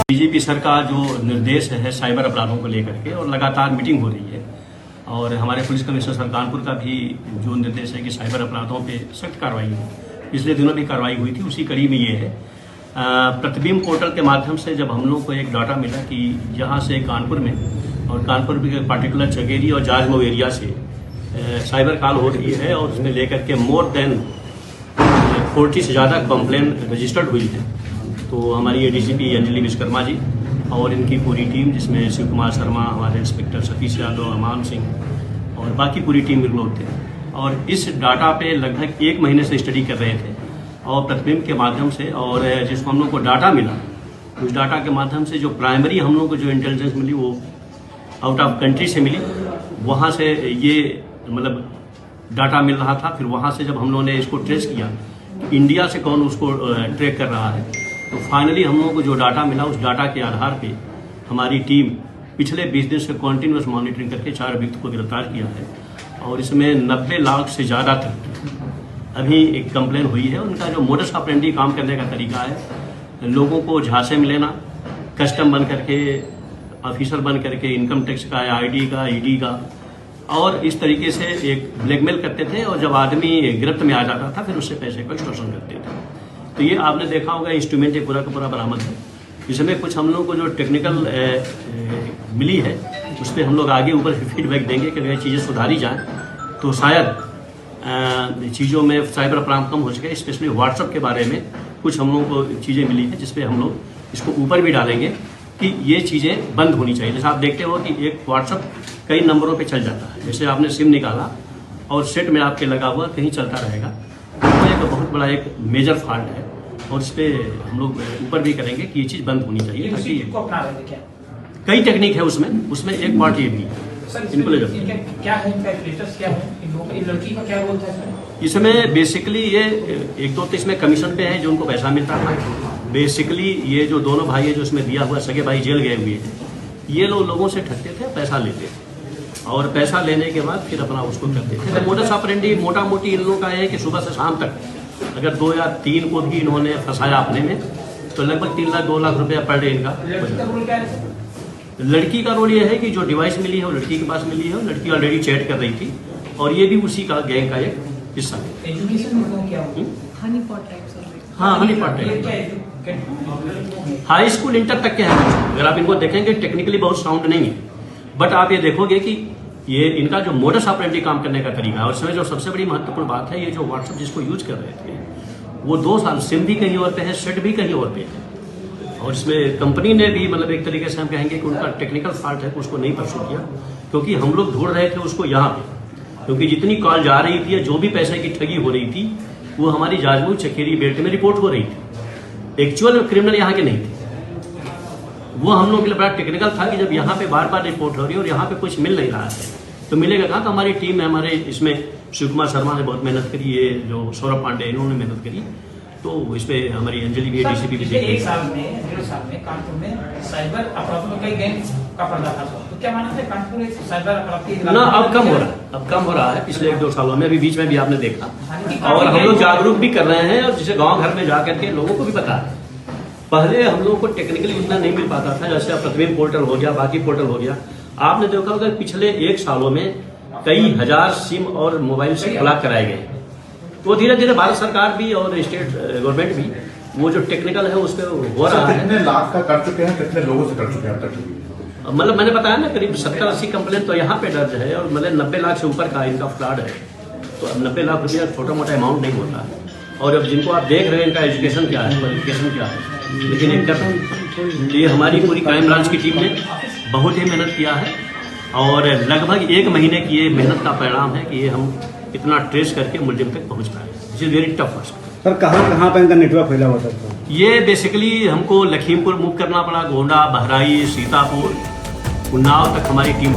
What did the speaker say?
BJP sir का जो निर्देश है साइबर अपराधों को लेकर के, और लगातार मीटिंग हो रही है, और हमारे पुलिस कमिश्नर सर कानपुर का भी जो निर्देश है कि साइबर अपराधों पे सख्त कार्रवाई हो। पिछले दिनों भी कार्रवाई हुई थी, उसी कड़ी में ये है। प्रतिबिंब पोर्टल के माध्यम से जब हम लोग को एक डाटा मिला कि यहाँ से कानपुर में, और कानपुर के पार्टिकुलर चगेरी और जाजमऊ एरिया से साइबर कॉल हो रही है, और उसमें लेकर के मोर देन 40 से ज़्यादा कंप्लेन रजिस्टर्ड हुई है। तो हमारी एडीसीपी अंजलि विश्वकर्मा जी और इनकी पूरी टीम, जिसमें शिव कुमार शर्मा, हमारे इंस्पेक्टर सतीश यादव, अमान सिंह और बाकी पूरी टीम के लोग थे, और इस डाटा पे लगभग 1 महीने से स्टडी कर रहे थे। और प्रतिबिंब के माध्यम से, और जिसको हम लोग को डाटा मिला, उस डाटा के माध्यम से जो प्राइमरी हम लोग को जो इंटेलिजेंस मिली वो आउट ऑफ कंट्री से मिली। वहाँ से ये मतलब डाटा मिल रहा था। फिर वहाँ से जब हम लोगों ने इसको ट्रेस किया, इंडिया से कौन उसको ट्रैक कर रहा है, तो फाइनली हम लोगों को जो डाटा मिला, उस डाटा के आधार पे हमारी टीम पिछले 20 दिन से कॉन्टिन्यूस मॉनिटरिंग करके 4 अभियुक्त को गिरफ्तार किया है, और इसमें 90 लाख से ज़्यादा तक अभी एक कंप्लेन हुई है। उनका जो मोडस ऑपरेंडी काम करने का तरीका है, लोगों को झांसे में लेना, कस्टम बन करके, ऑफिसर बन करके, इनकम टैक्स का, आईडी का, ईडी का, और इस तरीके से एक ब्लैकमेल करते थे, और जब आदमी गिरफ्त में आ जाता था फिर उससे पैसे को एक्सटॉर्शन करते थे। तो ये आपने देखा होगा, इंस्ट्रूमेंट ये पूरा का पूरा बरामद है। इसमें कुछ हम लोग को जो टेक्निकल मिली है, उस पर हम लोग आगे ऊपर फीडबैक देंगे कि अगर ये चीज़ें सुधारी जाएँ तो शायद चीज़ों में साइबर अपराध कम हो सके। स्पेशली व्हाट्सएप के बारे में कुछ हम लोगों को चीज़ें मिली है, जिसपे हम लोग इसको ऊपर भी डालेंगे कि ये चीज़ें बंद होनी चाहिए। जैसे आप देखते हो कि एक व्हाट्सएप कई नंबरों पे चल जाता है, जैसे आपने सिम निकाला और सेट में आपके लगा हुआ कहीं चलता रहेगा, तो एक बहुत बड़ा एक मेजर फॉल्ट है, और इस पर हम लोग ऊपर भी करेंगे कि ये चीज़ बंद होनी चाहिए। ताकि कई टेक्निक है उसमें एक पार्ट ये भी है। इनको ले जाओ, क्या है इनका स्टेटस, क्या है इन लड़की का, क्या रोल था इसमें? बेसिकली ये 1-2 तो इसमें कमीशन पे है जो उनको पैसा मिलता है। बेसिकली ये जो दोनों भाई है जो इसमें दिया हुआ, सगे भाई जेल गए हुए हैं, ये लोगों से ठगते थे, पैसा लेते थे, और पैसा लेने के बाद फिर अपना उसको करते थे। तो मोडस ऑपरेंडी मोटा मोटी इन लोगों का है कि सुबह से शाम तक अगर 2 या 3 को भी इन्होंने फंसाया अपने में, तो लगभग 3 लाख 2 लाख रुपया पर डे इनका। लड़की का रोल ये है कि जो डिवाइस मिली है वो लड़की के पास मिली है, लड़की ऑलरेडी चैट कर रही थी, और ये भी उसी का गैंग का एक हिस्सा है। एजुकेशन में क्या हनी पॉट टाइप्स? हाँ, honey pot type, high school inter तक के हैं। अगर आप इनको देखेंगे टेक्निकली बहुत साउंड नहीं है, बट आप ये देखोगे कि ये इनका जो मोडस ऑपरेंडी काम करने का तरीका है। और इसमें जो सबसे बड़ी महत्वपूर्ण बात है, ये जो व्हाट्सएप जिसको यूज कर रहे थे, वो 2 साल सिम भी कहीं और पे है, सेट भी कहीं और पे है, और इसमें कंपनी ने भी मतलब एक तरीके से हम कहेंगे कि उनका टेक्निकल फॉल्ट है, उसको नहीं परसू किया, क्योंकि हम लोग ढूंढ रहे थे उसको यहाँ पे, क्योंकि जितनी कॉल जा रही थी, जो भी पैसे की ठगी हो रही थी, वो हमारी जाजमऊ चकेरी बेल्ट में रिपोर्ट हो रही थी। एक्चुअल क्रिमिनल यहाँ के नहीं थे। वो हम लोग के लिए बड़ा टेक्निकल था कि जब यहाँ पे बार बार रिपोर्ट हो रही है और यहाँ पे कुछ मिल नहीं रहा है, तो मिलेगा कहाँ? तो हमारी टीम है, हमारे इसमें शिव कुमार शर्मा ने बहुत मेहनत करी, ये जो सौरभ पांडे इन्होंने मेहनत करी, तो इस पे हमारी अंजलि भी, डीसीपी भी। 1 साल में, 1.5 साल में कानपुर में साइबर अपराधों में कई गैंग का पर्दाफाश हुआ, तो क्या माना है कानपुर एक साइबर अपराध ना अब कम हो रहा है पिछले 1-2 सालों में। अभी बीच में भी आपने देखा, और हम लोग जागरूक भी कर रहे हैं, और जिसे गांव घर में जाकर के लोगों को भी पता है। पहले हम लोगों को टेक्निकली इतना नहीं मिल पाता था, जैसे प्रतिबिंब पोर्टल हो गया, बाकी पोर्टल हो गया। आपने देखा होगा पिछले 1 सालों में कई हजार सिम और मोबाइल से ब्लॉक कराए गए, तो धीरे धीरे भारत सरकार भी और स्टेट गवर्नमेंट भी वो जो टेक्निकल है उस पर हो रहा है। कितने लाख का कर चुके हैं, कितने लोगों से कर चुके हैं अब तक? मतलब मैंने बताया ना, करीब 70-80 कंप्लेन तो यहाँ पे दर्ज है, और मतलब 90 लाख से ऊपर का इनका फ्रॉड है। तो अब 90 लाख रुपया छोटा मोटा अमाउंट नहीं होता है। और अब जिनको आप देख रहे हैं इनका एजुकेशन क्या है, क्वालिफिकेशन क्या है, लेकिन एक ये हमारी पूरी क्राइम ब्रांच की टीम ने बहुत ही मेहनत किया है, और लगभग 1 महीने की ये मेहनत का परिणाम है कि ये हम इतना ट्रेस करके मुलजिम तक पहुंच पाए। This is very tough task. Sir कहाँ पे इनका नेटवर्क फैला हुआ था? ये बेसिकली हमको लखीमपुर मूव करना पड़ा, गोंडा, बहराइच, सीतापुर, उन्नाव तक हमारी टीम